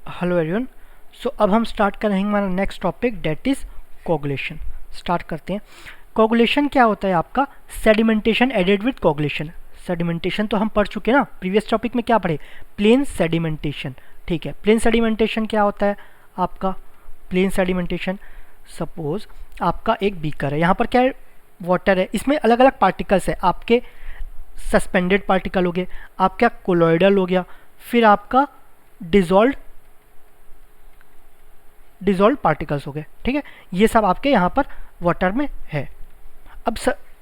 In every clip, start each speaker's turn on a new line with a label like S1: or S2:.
S1: Hello everyone. सो अब हम start करेंगे हमारा next topic that is coagulation. Start करते हैं। कोगुलेशन क्या होता है आपका? Sedimentation added with coagulation. Sedimentation तो हम पढ़ चुके ना, प्रीवियस टॉपिक में क्या पढ़े? Plain sedimentation. ठीक है, प्लेन सेडिमेंटेशन क्या होता है आपका? प्लेन सेडिमेंटेशन, सपोज आपका एक बीकर है, यहाँ पर क्या है? वाटर है, इसमें अलग अलग पार्टिकल्स है। आपके सस्पेंडेड पार्टिकल हो गए, आपका कोलॉइडल हो गया, फिर आपका डिजॉल्व पार्टिकल्स हो गए। ठीक है, ये सब आपके यहाँ पर वाटर में है। अब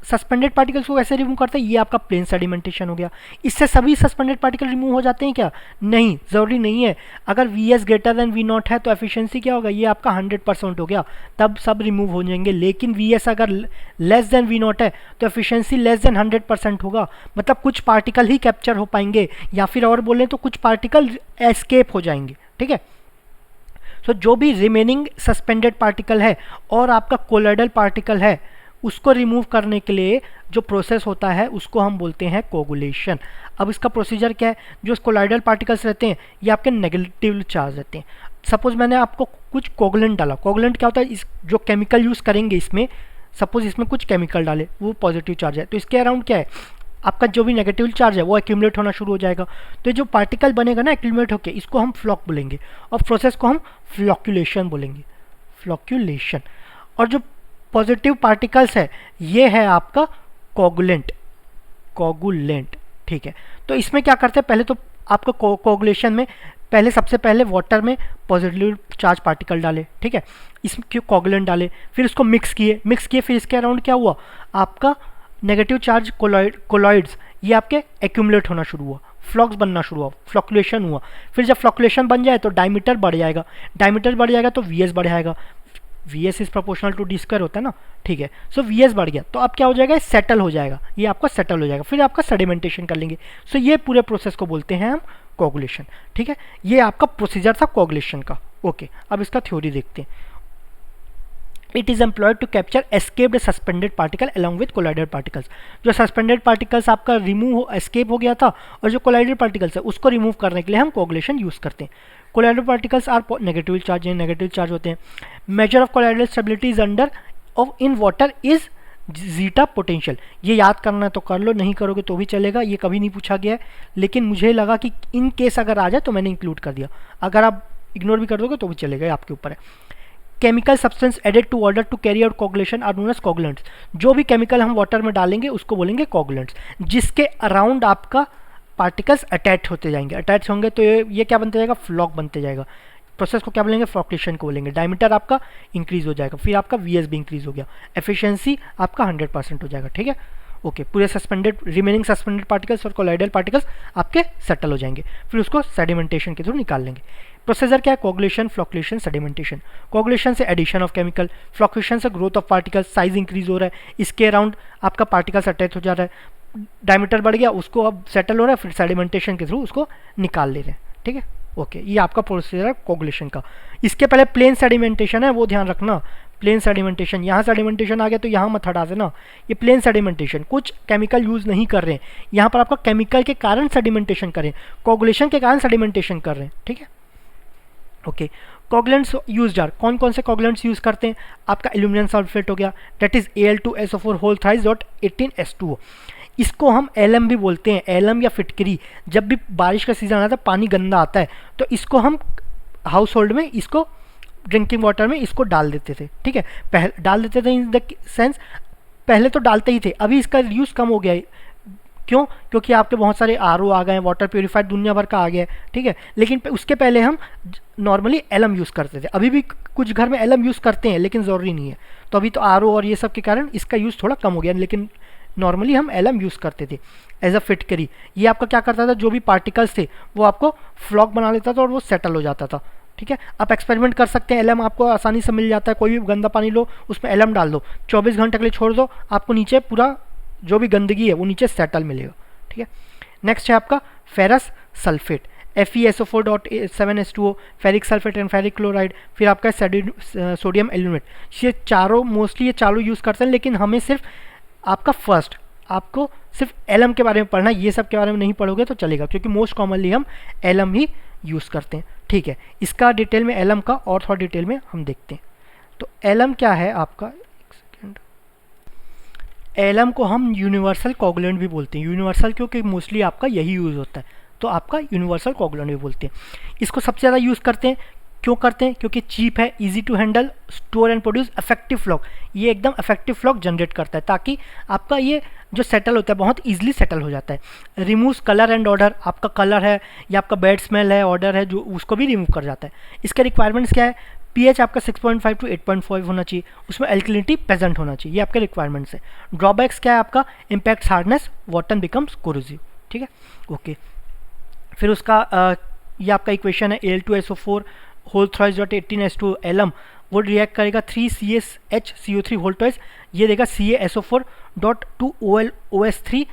S1: सस्पेंडेड पार्टिकल्स को कैसे रिमूव करते हैं? ये आपका प्लेन सेडिमेंटेशन हो गया। इससे सभी सस्पेंडेड पार्टिकल रिमूव हो जाते हैं क्या? नहीं, ज़रूरी नहीं है। अगर Vs ग्रेटर देन V0 है तो एफिशिएंसी क्या होगा? ये आपका 100% हो गया, तब सब रिमूव हो जाएंगे। लेकिन Vs अगर लेस देन V0 है तो एफिशिएंसी लेस देन 100% होगा, मतलब कुछ पार्टिकल ही कैप्चर हो पाएंगे, या फिर और बोलें तो कुछ पार्टिकल एस्केप हो जाएंगे। ठीक है, तो जो भी रिमेनिंग सस्पेंडेड पार्टिकल है और आपका कोलॉइडल पार्टिकल है, उसको रिमूव करने के लिए जो प्रोसेस होता है उसको हम बोलते हैं कोगुलेशन। अब इसका प्रोसीजर क्या है? जो कोलॉइडल पार्टिकल्स रहते हैं ये आपके नेगेटिव चार्ज रहते हैं। सपोज मैंने आपको कुछ कोगुलेंट डाला। कोगुलेंट क्या होता है? इस जो केमिकल यूज़ करेंगे इसमें, सपोज इसमें कुछ केमिकल डाले, वो पॉजिटिव चार्ज है, तो इसके अराउंड क्या है? आपका जो भी नेगेटिव चार्ज है वो एक्यूमुलेट होना शुरू हो जाएगा। तो जो पार्टिकल बनेगा ना एक्यूमुलेट होकर, इसको हम फ्लॉक बोलेंगे, और प्रोसेस को हम फ्लॉक्यूलेशन बोलेंगे। फ्लॉक्यूलेशन। और जो पॉजिटिव पार्टिकल्स है ये है आपका कोगुलेंट। कोगुलेंट, ठीक है। तो इसमें क्या करते हैं? पहले तो आपका कोगुलेशन में पहले सबसे पहले वाटर में पॉजिटिव चार्ज पार्टिकल डाले, ठीक है, इसमें कोगुलेंट डाले, फिर इसको मिक्स किए, फिर इसके अराउंड क्या हुआ? आपका नेगेटिव चार्ज कोलॉइड्स ये आपके एक्यूमुलेट होना शुरू हुआ, फ्लॉक्स बनना शुरू हुआ, फ्लॉक्यूलेशन हुआ। फिर जब फ्लॉक्यूलेशन बन जाए तो डायमीटर बढ़ जाएगा, तो Vs बढ़ जाएगा। Vs is proportional to d square होता है ना, ठीक है। सो Vs बढ़ गया तो अब क्या हो जाएगा? सेटल हो जाएगा, ये आपका सेटल हो जाएगा। फिर आपका सेडिमेंटेशन कर लेंगे। सो ये पूरे प्रोसेस को बोलते हैं हम कोगुलेशन। ठीक है, ये आपका प्रोसीजर था कोगुलेशन का। ओके, अब इसका थ्योरी देखते हैं। It is employed to capture escaped suspended particle along with colloidal particles. जो सस्पेंडेड पार्टिकल्स आपका एस्केप हो गया था, और जो कोलाइडल पार्टिकल्स है उसको रिमूव करने के लिए हम कोगुलेशन यूज करते हैं। Colloidal particles are negative charge होते हैं। Major of colloidal stability is under of in water is zeta potential. ये याद करना है तो कर लो, नहीं करोगे तो भी चलेगा, ये कभी नहीं पूछा गया है, लेकिन मुझे लगा कि इन केस अगर आ जाए तो मैंने इंक्लूड कर दिया। अगर आप इग्नोर भी कर दोगे तो भी चलेगा, ये आपके ऊपर है। Chemical substance added to order to carry out coagulation are known as coagulants. जो भी केमिकल हम वाटर में डालेंगे उसको बोलेंगे कोगुलेंट्स, जिसके अराउंड आपका पार्टिकल्स अटैच होते जाएंगे। अटैच होंगे तो ये क्या बनते जाएगा? फ्लॉक बनते जाएगा। प्रोसेस को क्या बोलेंगे? फ्लॉक्यूलेशन को बोलेंगे। डायमीटर आपका इंक्रीज हो जाएगा, फिर आपका Vs भी इंक्रीज हो गया, एफिशिएंसी आपका 100% हो जाएगा। ठीक है, ओके। पूरे सस्पेंडेड रिमेनिंग सस्पेंडेड पार्टिकल्स और कोलाइडल पार्टिकल्स आपके सेटल हो जाएंगे, फिर उसको सेडिमेंटेशन के थ्रू निकाल लेंगे। प्रोसीजर क्या है? Coagulation, flocculation, sedimentation. कोगुलेशन से एडिशन ऑफ केमिकल, फ्लॉक्यूलेशन से growth of particles, size increase हो रहा है, इसके अराउंड आपका पार्टिकल्स अटैच हो जा रहा है, डायमीटर बढ़ गया, उसको अब सेटल हो रहा है, फिर सेडिमेंटेशन के थ्रू उसको निकाल ले रहे हैं। ठीक है, ओके। ये आपका प्रोसीजर है कोगुलेशन का। इसके पहले प्लेन सेडिमेंटेशन है, वो ध्यान रखना। प्लेन सेडिमेंटेशन, यहाँ सेडिमेंटेशन आ गया तो यहाँ मत हटा देना। ये प्लेन सेडिमेंटेशन, कुछ केमिकल यूज़ नहीं कर रहे हैं यहाँ पर, आपका केमिकल के कारण सेडिमेंटेशन कर रहे हैं, कोगुलेशन के कारण सेडिमेंटेशन कर रहे हैं। ठीक है, ओके। कोगुलेंट्स यूज आर, कौन कौन से कोगुलेंट्स यूज़ करते हैं? आपका एल्यूमिनियम सल्फेट हो गया, that is Al2SO4 whole thrice dot 18H2O। इसको हम एलम भी बोलते हैं, एलम या फिटकरी। जब भी बारिश का सीज़न आता है, पानी गंदा आता है, तो इसको हम हाउस होल्ड में, इसको ड्रिंकिंग वाटर में इसको डाल देते थे। ठीक है, पहले डाल देते थे इन द सेंस, पहले तो डालते ही थे, अभी इसका यूज़ कम हो गया है। क्यों? क्योंकि आपके बहुत सारे RO आ गए हैं, वाटर प्योरीफायर दुनिया भर का आ गया है। ठीक है, लेकिन उसके पहले हम नॉर्मली एलम यूज़ करते थे। अभी भी कुछ घर में एलम यूज़ करते हैं, लेकिन ज़रूरी नहीं है। तो अभी तो RO और ये सब के कारण इसका यूज़ थोड़ा कम हो गया, लेकिन नॉर्मली हम एलम यूज़ करते थे एज अ फिटकरी। ये आपका क्या करता था? जो भी पार्टिकल्स थे वो आपको फ्लॉक बना लेता था और वो सेटल हो जाता था। ठीक है, आप एक्सपेरिमेंट कर सकते हैं, एलम आपको आसानी से मिल जाता है। कोई भी गंदा पानी लो, उसमें एलम डाल दो, 24 घंटे के लिए छोड़ दो, आपको नीचे पूरा जो भी गंदगी है वो नीचे सेटल मिलेगा। ठीक है, नेक्स्ट है आपका ferrous sulphate, FeSO4.7H2O, ferric sulphate and ferric chloride, फिर आपका सोडियम एल्यूमिनेट। ये चारों मोस्टली ये चारों यूज़ करते हैं, लेकिन हमें सिर्फ आपका फर्स्ट, आपको सिर्फ एलम के बारे में पढ़ना है, ये सब के बारे में नहीं पढ़ोगे तो चलेगा, क्योंकि मोस्ट कॉमनली हम एलम ही यूज़ करते हैं। ठीक ठीक है, इसका डिटेल में एलम का और थोड़ा डिटेल में हम देखते हैं। तो एलम क्या है आपका, एक सेकेंड, एलम को हम यूनिवर्सल कोगुलेंट भी बोलते हैं। यूनिवर्सल क्योंकि मोस्टली आपका यही यूज़ होता है, तो आपका यूनिवर्सल कोगुलेंट भी बोलते हैं। इसको सबसे ज़्यादा यूज़ करते हैं, क्यों करते हैं? क्योंकि चीप है, easy to handle, store and produce, effective floc, ये एकदम इफेक्टिव फ्लॉक जनरेट करता है, ताकि आपका ये जो सेटल होता है बहुत इजीली सेटल हो जाता है। रिमूव्स कलर एंड ऑर्डर, आपका कलर है या आपका बैड स्मेल है, ऑर्डर है, जो उसको भी रिमूव कर जाता है। इसके रिक्वायरमेंट्स क्या है? पीएच आपका 6.5 टू 8.5 होना चाहिए, उसमें एल्कलिनिटी प्रेजेंट होना चाहिए, ये आपके रिक्वायरमेंट्स है। ड्रॉबैक्स क्या है आपका? Impact hardness, water becomes corrosive, ठीक है, ओके। फिर उसका ये आपका इक्वेशन है Al2SO4 whole thrice dot 18S2 alum, वो रिएक्ट करेगा 3CSHCO3 होल ट्वाइस, ये देगा CaSO4 dot 2OLOS3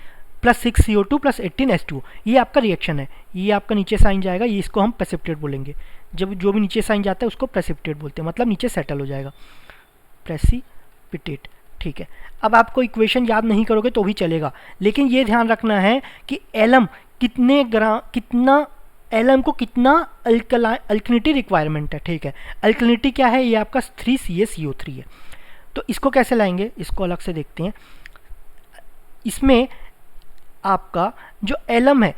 S1: plus 6CO2 plus 18H2। ये आपका रिएक्शन है, ये आपका नीचे साइन जाएगा, ये इसको हम प्रेसिपिटेट बोलेंगे। जब जो भी नीचे साइन जाता है उसको प्रेसिपिटेट बोलते हैं, मतलब नीचे सेटल हो जाएगा, प्रेसिपिटेट, ठीक है। अब आपको इक्वेशन याद नहीं करोगे तो भी चलेगा, लेकिन ये ध्यान रखना है कि एलम कितना एलम को कितना अल्कलिनिटी रिक्वायरमेंट है, ठीक है। अल्कलिनिटी क्या है? ये आपका 3CaCO3 है। तो इसको कैसे लाएंगे, इसको अलग से देखते हैं। इसमें आपका जो एलम है,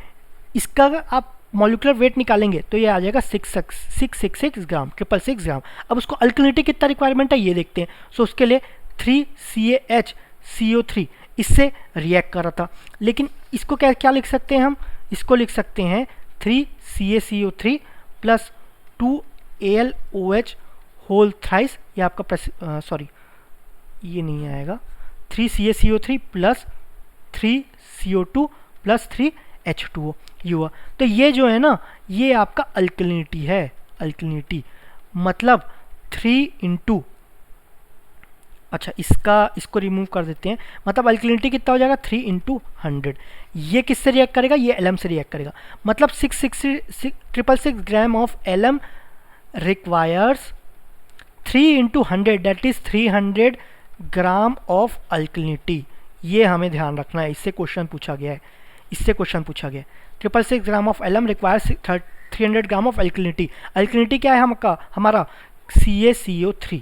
S1: इसका अगर आप मॉलिक्यूलर वेट निकालेंगे तो ये आ जाएगा 666 ग्राम, 666 ग्राम। अब उसको अल्कलिनिटी कितना रिक्वायरमेंट है ये देखते हैं। सो उसके लिए 3CaHCO3 इससे रिएक्ट कर रहा था, लेकिन इसको क्या लिख सकते हैं हम? इसको लिख सकते हैं 3CaCO3 plus 2AlOH whole thrice, ये आपका सॉरी ये नहीं आएगा, 3CaCO3 plus 3CO2 plus 3H2O ये हुआ। तो ये जो है ना, ये आपका अल्कलिनिटी है। अल्कलिनिटी मतलब 3 इंटू, अच्छा इसको रिमूव कर देते हैं, मतलब अल्कलिनिटी कितना हो जाएगा? 3 इंटू 100। ये किससे रिएक्ट करेगा? ये एलम से रिएक्ट करेगा, मतलब 666 gram of alum requires 3 into 100 that is 300 gram of alkalinity. ये हमें ध्यान रखना है, इससे क्वेश्चन पूछा गया है, 666 gram of alum requires 300 gram of alkalinity. Alkalinity क्या है हमारा? CaCO3,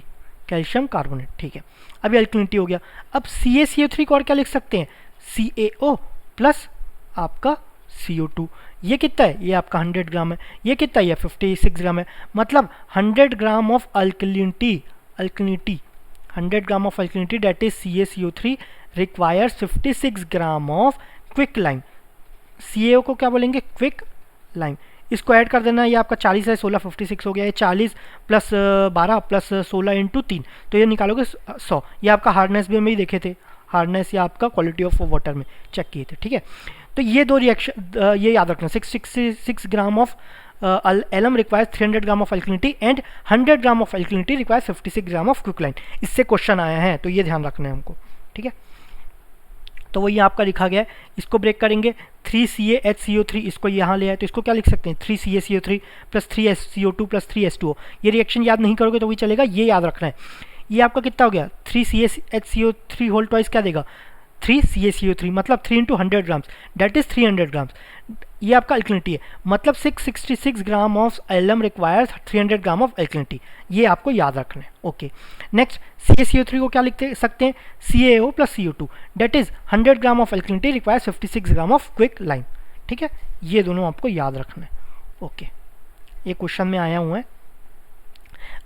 S1: कैल्शियम कार्बोनेट, ठीक है। अभी अल्कलिनिटी हो गया। अब CaCO3 को और क्या लिख सकते हैं? CaO प्लस आपका CO2। ये कितना है? ये आपका 100 ग्राम है। ये कितना है? ये 56 ग्राम है। मतलब 100 gram of alkalinity 100 gram of alkalinity that is CaCO3 requires 56 gram of quick lime. CaO को क्या बोलेंगे? Quick lime. इसको ऐड कर देना, ये आपका 40 है, 16 56 हो गया। ये 40 प्लस 12 प्लस 16 इंटू 3, तो ये निकालोगे 100। ये आपका हार्डनेस भी हम ही देखे थे, हार्डनेस या आपका क्वालिटी ऑफ वाटर में चेक किए थे, ठीक है। तो ये दो रिएक्शन ये याद रखना, 666 gram of alum requires 300 gram of alkalinity and 100 gram of alkalinity requires 56 gram of quicklime. इससे क्वेश्चन आया है, तो ये ध्यान रखना है हमको, ठीक है। तो वही आपका लिखा गया है, इसको ब्रेक करेंगे 3CaHCO3, इसको यहाँ ले आए तो इसको क्या लिख सकते हैं? 3CaCO3 plus 3CO2 plus 3H2O। ये रिएक्शन याद नहीं करोगे तो भी चलेगा, ये याद रखना है। ये आपका कितना हो गया? 3CaHCO3 होल ट्वाइस क्या देगा? 3CaCO3, मतलब 3 into 100 grams that is 300 grams. ये आपका अल्कलिनिटी है, मतलब 666 gram of alum requires 300 gram of alkalinity. ये आपको याद रखना है, ओके। नेक्स्ट CaCO3 को क्या लिख सकते हैं? CaO plus CO2 that is 100 gram of alkalinity requires 56 gram of quick lime, ठीक है। ये दोनों आपको याद रखना है, ओके। ये क्वेश्चन में आया हुआ है।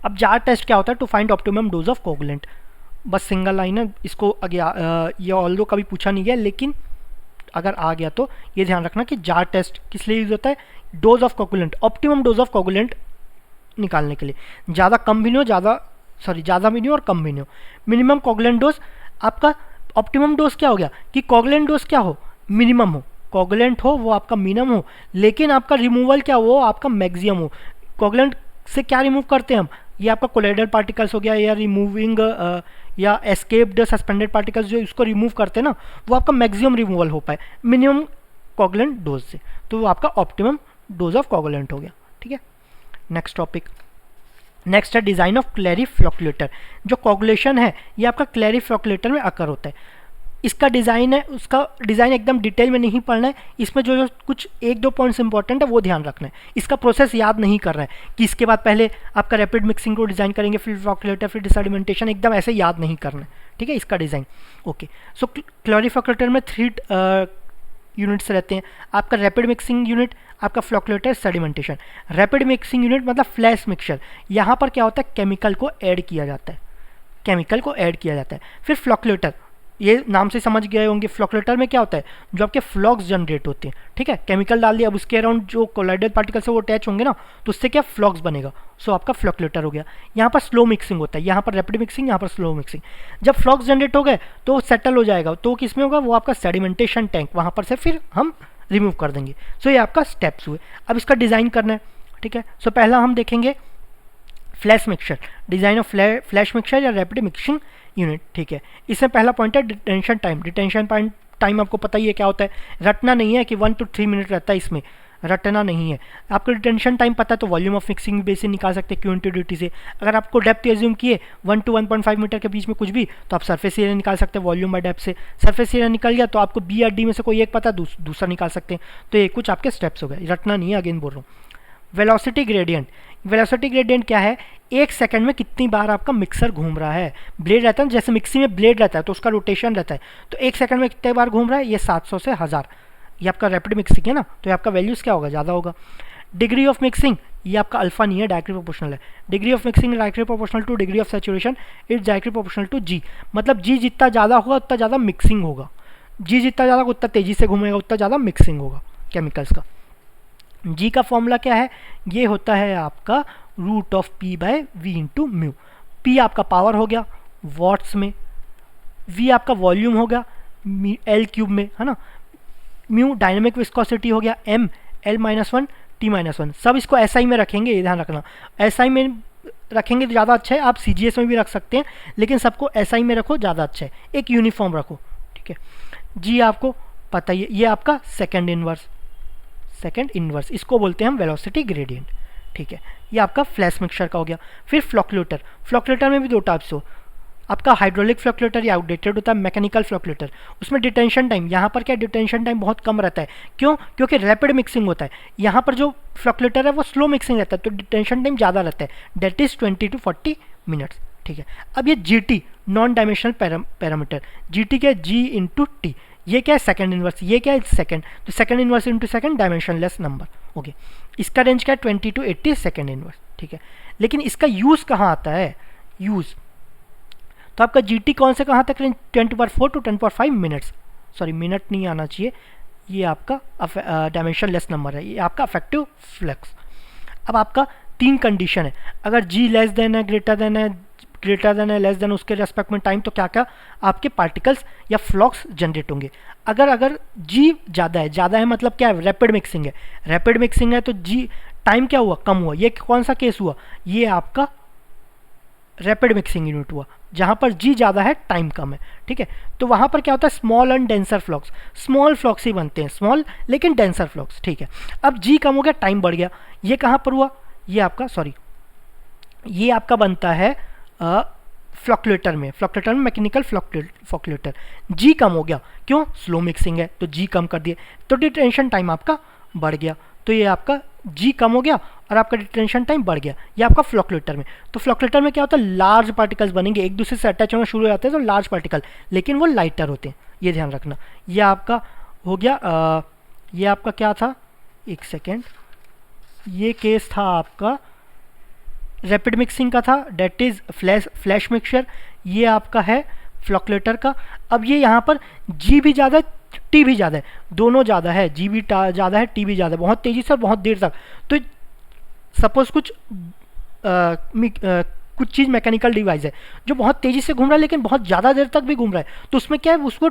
S1: अब जार टेस्ट क्या होता है? To find optimum dose of coagulant, बस सिंगल लाइन है। इसको ये ऑल्दो कभी पूछा नहीं गया, लेकिन अगर आ गया तो ये ध्यान रखना कि जार टेस्ट किस लिए यूज होता है? Dose of coagulant, optimum dose of coagulant निकालने के लिए। ज़्यादा भी नहीं हो और कम भी नहीं हो। मिनिमम कोगुलेंट डोज, आपका ऑप्टिमम डोज क्या हो गया? कि कोगुलेंट डोज क्या हो? मिनिमम हो। कोगुलेंट हो वो आपका मिनिमम हो, लेकिन आपका रिमूवल क्या हो? आपका मैक्सिमम हो। कोगुलेंट से क्या रिमूव करते हैं हम? ये आपका कोलाइडल पार्टिकल्स हो गया, या रिमूविंग या एस्केप्ड सस्पेंडेड पार्टिकल्स जो इसको रिमूव करते हैं ना, वो आपका मैक्सिमम रिमूवल हो पाए मिनिमम कोगुलेंट डोज से, तो वो आपका ऑप्टिमम डोज ऑफ कोगुलेंट हो गया, ठीक है। नेक्स्ट टॉपिक, नेक्स्ट है डिज़ाइन ऑफ क्लैरिफ्लोकुलेटर। जो कोगुलेशन है ये आपका क्लैरिफ्लोकुलेटर में अकर होता है। इसका डिज़ाइन है, उसका डिज़ाइन एकदम डिटेल में नहीं पढ़ना है, इसमें जो जो कुछ एक दो पॉइंट्स इंपॉर्टेंट है वो ध्यान रखना है। इसका प्रोसेस याद नहीं करना है कि इसके बाद पहले आपका रैपिड मिक्सिंग को डिज़ाइन करेंगे, फिर फ्लोक्यूलेटर, फिर डिसएडिमेंटेशन, एकदम ऐसे याद नहीं करना है, ठीक है, इसका डिज़ाइन। ओके, सो क्लोरीफ्लोक्यूलेटर में 3 यूनिट्स रहते हैं, आपका रैपिड मिक्सिंग यूनिट, आपका फ्लोक्यूलेटर, सेडिमेंटेशन। रैपिड मिक्सिंग यूनिट मतलब फ्लैश मिक्सचर, यहाँ पर क्या होता है, केमिकल को ऐड किया जाता है, केमिकल को ऐड किया जाता है। फिर फ्लोक्यूलेटर, ये नाम से समझ गए होंगे, फ्लोक्यूलेटर में क्या होता है, जो आपके फ्लॉक्स जनरेट होते हैं, ठीक है, केमिकल डाल दिया, अब उसके अराउंड जो कोलाइडल पार्टिकल से वो अटैच होंगे ना, तो उससे क्या फ्लॉक्स बनेगा, सो आपका फ्लोक्यूलेटर हो गया। यहाँ पर स्लो मिक्सिंग होता है, यहाँ पर रैपिड मिक्सिंग, यहाँ पर स्लो मिक्सिंग। जब फ्लॉक्स जनरेट हो गए तो सेटल हो जाएगा, तो किस में होगा, वो आपका सेडिमेंटेशन टैंक, वहाँ पर से फिर हम रिमूव कर देंगे। सो ये आपका स्टेप्स हुए। अब इसका डिज़ाइन करना है, ठीक है। सो पहला हम देखेंगे flash mixture, design of flash mixture या रैपिड मिक्सिंग यूनिट, ठीक है। इसमें पहला पॉइंट है डिटेंशन टाइम। डिटेंशन टाइम आपको पता ही है क्या होता है, रटना नहीं है कि 1 to 3 मिनट रहता है, इसमें रटना नहीं है। आपको डिटेंशन टाइम पता है तो वॉल्यूम ऑफ मिक्सिंग बेसिस निकाल सकते हैं क्यू ड्यूटी से। अगर आपको डेप्थ एज्यूम किए 1 to 1.5 मीटर के बीच में कुछ भी, तो आप सरफेस एरिया निकाल सकते हैं वॉल्यूम बाय डेप्थ से। सरफेस एरिया निकल गया तो आपको बी या डी में से कोई एक पता, दूसरा निकाल सकते हैं। तो ये कुछ आपके स्टेप्स हो गए, रटना नहीं है, अगेन बोल रहा हूँ। वेलोसिटी ग्रेडियंट, वेलोसिटी ग्रेडियंट क्या है, 1 सेकंड में कितनी बार आपका मिक्सर घूम रहा है। ब्लेड रहता है, जैसे मिक्सी में ब्लेड रहता है तो उसका रोटेशन रहता है, तो 1 सेकंड में कितने बार घूम रहा है, ये 700 से 1000। ये आपका रैपिड मिक्सिंग है ना, तो ये आपका वैल्यूज़ क्या होगा, ज़्यादा होगा। डिग्री ऑफ मिक्सिंग, ये आपका अल्फा नहीं है, डायरेक्टली प्रोपोर्शनल है। Degree of mixing directly proportional to degree of saturation, it's directly proportional to G. मतलब जी जितना ज़्यादा होगा उतना ज़्यादा मिक्सिंग होगा, जी जितना ज़्यादा उतना तेज़ी से घूमेगा उतना ज़्यादा मिक्सिंग होगा केमिकल्स का। जी का फॉर्मूला क्या है, ये होता है आपका root of P by V into mu. P आपका पावर हो गया वॉट्स में, वी आपका वॉल्यूम हो गया एल क्यूब में, है ना, म्यू डायनेमिक विस्कोसिटी हो गया एम एल -1 T-1। सब इसको एसआई में रखेंगे, ये ध्यान रखना, एसआई में रखेंगे तो ज़्यादा अच्छा है। आप सीजीएस में भी रख सकते हैं, लेकिन सबको एसआई में रखो, ज़्यादा अच्छा है, एक यूनिफॉर्म रखो, ठीक है। जी आपको पता ही है, ये आपका सेकेंड इनवर्स, इसको बोलते हैं हम वेलोसिटी ग्रेडियंट, ठीक है। ये आपका फ्लैश मिक्सचर का हो गया। फिर फ्लोक्यूलेटर, फ्लोक्यूलेटर में भी 2 टाइप्स हो, आपका हाइड्रोलिक फ्लोक्यूलेटर या आउटडेटेड होता है मैकेनिकल फ्लोक्यूलेटर। उसमें डिटेंशन टाइम, यहाँ पर क्या डिटेंशन टाइम बहुत कम रहता है, क्यों, क्योंकि रैपिड मिक्सिंग होता है। यहाँ पर जो फ्लोक्यूलेटर है वो स्लो मिक्सिंग रहता है, तो डिटेंशन टाइम ज़्यादा रहता है, डेट इज़ 20 to 40 मिनट्स, ठीक है। अब ये GT non dimensional parameter, GT क्या, जी इंटू टी, ये क्या है सेकंड इनवर्स, ये क्या है सेकंड, तो second inverse into second dimensionless number, okay. इसका रेंज क्या है 20 to 80 सेकंड इनवर्स, ठीक है। लेकिन इसका यूज़ कहाँ आता है, यूज़ तो आपका जीटी कौन से कहाँ तक range 10⁴ to 10⁵ minutes, sorry minute नहीं आना चाहिए, ये आपका डायमेंशनलेस नंबर है, ये आपका अफेक्टिव फ्लक्स। अब आपका 3 कंडीशन है, अगर जी लेस देन है, ग्रेटर देन है, लेस देन, उसके रेस्पेक्ट में टाइम, तो क्या क्या आपके पार्टिकल्स या फ्लॉक्स जनरेट होंगे। अगर जी ज़्यादा है मतलब क्या है, रैपिड मिक्सिंग है, रैपिड मिक्सिंग है तो जी टाइम क्या हुआ, कम हुआ। ये कौन सा केस हुआ, ये आपका रैपिड मिक्सिंग यूनिट हुआ, जहाँ पर जी ज़्यादा है टाइम कम है, ठीक है। तो वहाँ पर क्या होता है, स्मॉल एंड डेंसर फ्लॉक्स, स्मॉल फ्लॉक्स ही बनते हैं, स्मॉल लेकिन डेंसर फ्लॉक्स, ठीक है। अब जी कम हो गया, टाइम बढ़ गया, ये कहाँ पर हुआ, ये आपका ये आपका बनता है फ्लोक्यूलेटर में मैकेनिकल फ्लोक्यूलेटर। जी कम हो गया, क्यों, स्लो मिक्सिंग है तो जी कम कर दिए, तो डिटेंशन टाइम आपका बढ़ गया, तो ये आपका जी कम हो गया और आपका डिटेंशन टाइम बढ़ गया, ये आपका फ्लोक्यूलेटर में। तो फ्लोक्यूलेटर में क्या होता है, लार्ज पार्टिकल्स बनेंगे, एक दूसरे से अटैच होना शुरू हो जाते हैं, तो लार्ज पार्टिकल, लेकिन वो लाइटर होते हैं, ये ध्यान रखना। ये आपका हो गया, ये आपका क्या था, एक सेकेंड, ये केस था आपका रैपिड मिक्सिंग का था, डेट इज़ फ्लैश मिक्सचर, ये आपका है फ्लोक्यूलेटर का। अब ये यहाँ पर जी भी ज़्यादा है, टी भी ज़्यादा है, दोनों ज़्यादा है, जी भी ज़्यादा है, टी भी ज़्यादा है, बहुत तेज़ी से और बहुत देर तक। तो सपोज कुछ चीज़ मैकेनिकल डिवाइस है जो बहुत तेज़ी से घूम रहा है लेकिन बहुत ज़्यादा देर तक भी घूम रहा है, तो उसमें क्या है, उसको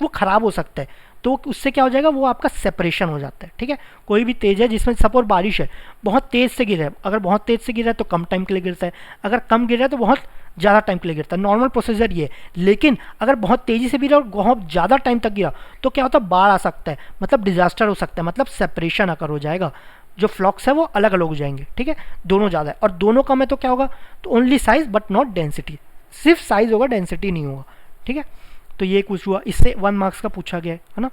S1: वो ख़राब हो सकता है, तो उससे क्या हो जाएगा, वो आपका सेपरेशन हो जाता है, ठीक है। कोई भी तेज़ है, जिसमें सपोज बारिश है, बहुत तेज़ से गिर रहा है, अगर बहुत तेज़ से गिर रहा है तो कम टाइम के लिए गिरता है, अगर कम गिर रहा है तो बहुत ज़्यादा टाइम के लिए गिरता है, नॉर्मल प्रोसीजर ये है। लेकिन अगर बहुत तेज़ी से गिरा और बहुत ज़्यादा टाइम तक गिरा तो क्या होता है, बाढ़ आ सकता है, मतलब डिजास्टर हो सकता है, मतलब सेपरेशन अकर हो जाएगा, जो फ्लॉक्स है वो अलग अलग हो जाएंगे, ठीक है। दोनों ज़्यादा है और दोनों कम है तो क्या होगा, तो only size but not density, सिर्फ साइज होगा, डेंसिटी नहीं होगा, ठीक है। तो ये कुछ हुआ, इससे 1 मार्क्स का पूछा गया है ना,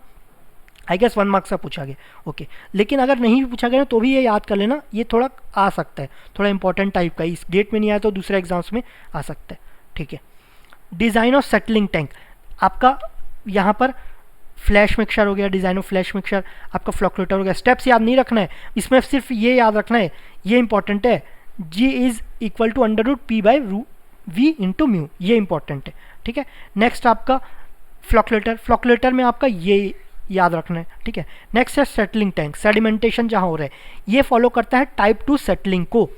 S1: आई गेस 1 मार्क्स का पूछा गया, ओके। लेकिन अगर नहीं भी पूछा गया ना तो भी ये याद कर लेना, ये थोड़ा आ सकता है, थोड़ा इंपॉर्टेंट टाइप का, इस गेट में नहीं आया तो दूसरे एग्जाम्स में आ सकता है, ठीक है। डिज़ाइन ऑफ सेटलिंग टैंक, आपका यहाँ पर फ्लैश मिक्सचर हो गया, डिज़ाइन ऑफ फ्लैश मिक्सचर, आपका फ्लोक्यूलेटर हो गया। स्टेप्स याद नहीं रखना है, इसमें सिर्फ ये याद रखना है, ये इंपॉर्टेंट है, G is equal to √P/V into mu, ये इंपॉर्टेंट है, ठीक है। नेक्स्ट आपका फ्लोक्यूलेटर, फ्लोक्यूलेटर में आपका ये याद रखना है, ठीक है। नेक्स्ट है सेटलिंग टैंक, सेडिमेंटेशन जहाँ हो रहा है, ये फॉलो करता है टाइप 2 सेटलिंग को।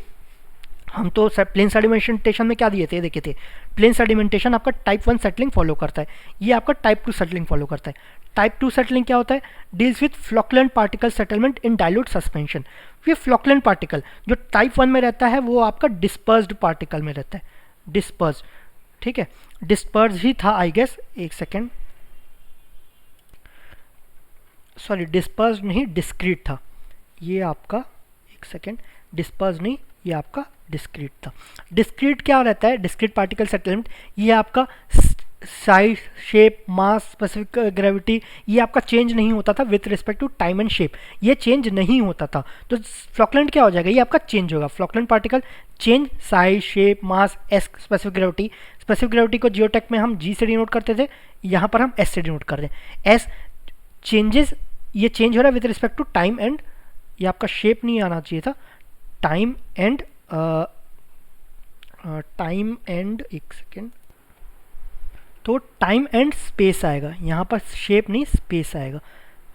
S1: हम तो प्लेन सेडिमेंटेशन में क्या दिए थे, देखे थे, प्लेन सेडिमेंटेशन आपका टाइप 1 सेटलिंग फॉलो करता है, ये आपका टाइप 2 सेटलिंग फॉलो करता है। टाइप 2 सेटलिंग क्या होता है, deals with flocculent particle settlement in dilute suspension. ये फ्लोक्युलेंट पार्टिकल जो टाइप 1 में रहता है वो आपका डिस्पर्स्ड पार्टिकल में रहता है, डिस्पर्स्ड, ठीक है। डिस्पर्स ही था आई गेस, एक सेकेंड, सॉरी डिस्पर्स नहीं डिस्क्रीट था ये आपका, एक सेकेंड, डिस्पर्स नहीं, ये आपका डिस्क्रीट था। डिस्क्रीट क्या रहता है, डिस्क्रीट पार्टिकल सेटलमेंट, ये आपका size, shape, mass, specific gravity, ये आपका चेंज नहीं होता था with respect to time and shape, ये चेंज नहीं होता था। तो फ्लोक्युलेंट क्या हो जाएगा, ये आपका चेंज होगा, flocculent particle change, size, shape, mass, S, specific gravity. Specific gravity को जियोटेक में हम जी से डिनोट करते थे, यहाँ पर हम एस से डिनोट कर रहे हैं। एस चेंजेस, ये चेंज हो रहा है with respect to time and, ये आपका शेप नहीं आना चाहिए था, टाइम एंड एक सेकेंड, तो टाइम एंड स्पेस आएगा, यहाँ पर शेप नहीं स्पेस आएगा।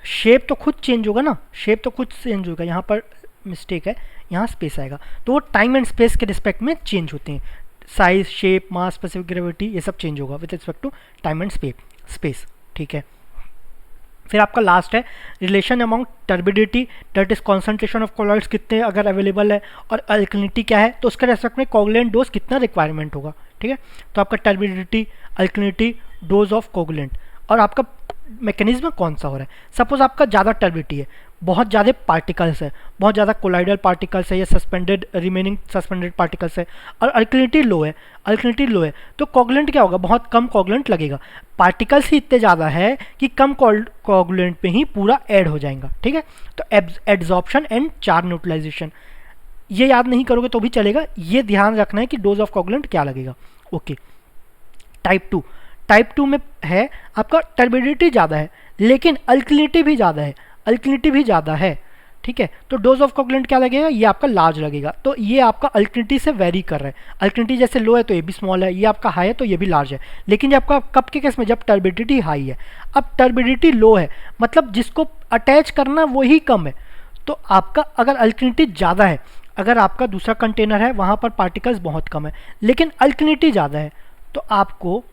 S1: शेप तो खुद चेंज होगा ना, शेप तो खुद चेंज होगा, यहाँ पर मिस्टेक है, यहाँ स्पेस आएगा। तो वो टाइम एंड स्पेस के रिस्पेक्ट में चेंज होते हैं, size, shape, mass, specific gravity, ये सब चेंज होगा with respect to time and space, ठीक है। फिर आपका लास्ट है relation among turbidity, that is concentration of colloids कितने अगर अवेलेबल है, और अल्कलिनिटी क्या है, तो उसके रेस्पेक्ट में कोगुलेंट डोज कितना रिक्वायरमेंट होगा, ठीक है। तो आपका turbidity, alkalinity, dose of coagulant, और आपका मैकेनिज्म कौन सा हो रहा है। सपोज आपका ज़्यादा टर्बिडिटी है, बहुत ज़्यादा पार्टिकल्स है, बहुत ज़्यादा कोलाइडल पार्टिकल्स है या सस्पेंडेड रिमेनिंग सस्पेंडेड पार्टिकल्स है, और अल्कलिनिटी लो है, अल्कलिनिटी लो है, तो कोगुलेंट क्या होगा, बहुत कम कोगुलेंट लगेगा। पार्टिकल्स ही इतने ज़्यादा है कि कम कोगुलेंट पे ही पूरा ऐड हो जाएगा, ठीक है। तो एब्जॉर्प्शन एंड चार्ज न्यूट्रलाइजेशन, ये याद नहीं करोगे तो भी चलेगा, ये ध्यान रखना है कि डोज ऑफ कोगुलेंट क्या लगेगा, ओके। टाइप 2 में है आपका टर्बिडिटी ज़्यादा है लेकिन अल्कलिनिटी भी ज़्यादा है, अल्कलिनिटी भी ज़्यादा है, ठीक है। तो डोज ऑफ कोगुलेंट क्या लगेगा, ये आपका लार्ज लगेगा। तो ये आपका अल्कलिनिटी से वेरी कर रहा है, अल्कलिनिटी जैसे लो है तो ये भी स्मॉल है, ये आपका हाई है तो ये भी लार्ज है। लेकिन जब आपका कब के केस में, जब टर्बिडिटी हाई है, अब टर्बिडिटी लो है, मतलब जिसको अटैच करना वही कम है, तो आपका अगर अल्कलिनिटी ज़्यादा है, अगर आपका दूसरा कंटेनर है वहाँ पर पार्टिकल्स बहुत कम है लेकिन अल्कलिनिटी ज़्यादा है, तो आपको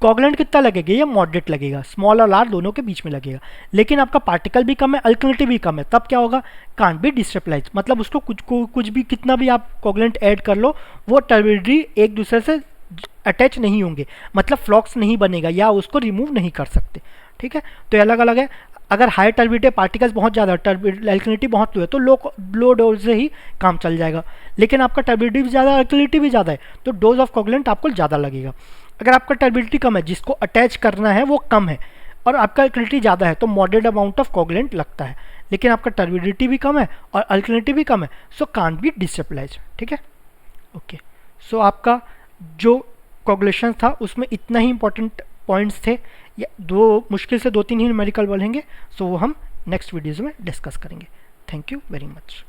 S1: कोगुलेंट कितना लगेगा, ये मॉडरेट लगेगा, स्मॉल और लार्ज दोनों के बीच में लगेगा। लेकिन आपका पार्टिकल भी कम है, अल्कलिनिटी भी कम है, तब क्या होगा, कांट बी डिस्टेबलाइज, मतलब उसको कुछ भी कितना भी आप कोगुलेंट ऐड कर लो, वो टर्बिडिटी एक दूसरे से अटैच नहीं होंगे, मतलब फ्लॉक्स नहीं बनेगा या उसको रिमूव नहीं कर सकते, ठीक है। तो अलग अलग है, अगर हाई टर्बिडिटी पार्टिकल्स बहुत ज़्यादा, अल्कलिनिटी बहुत लो है, तो लो डोज से ही काम चल जाएगा। लेकिन आपका टर्बिडिटी भी ज़्यादा, अल्कलिनिटी भी ज़्यादा है, तो डोज ऑफ कोगुलेंट आपको ज़्यादा लगेगा। अगर आपका टर्बिडिटी कम है, जिसको अटैच करना है वो कम है, और आपका अल्कलिनिटी ज़्यादा है, तो मॉडरेट अमाउंट ऑफ कोगुलेंट लगता है। लेकिन आपका टर्बिडिटी भी कम है और अल्कलिनिटी भी कम है, सो कांट बी डिस्टेबलाइज, ठीक है, ओके। सो आपका जो कोगुलेशन था उसमें इतना ही इंपॉर्टेंट पॉइंट्स थे, या मुश्किल से 2-3 ही न्यूमेरिकल बोलेंगे, सो वो हम नेक्स्ट वीडियोज़ में डिस्कस करेंगे। Thank you very much.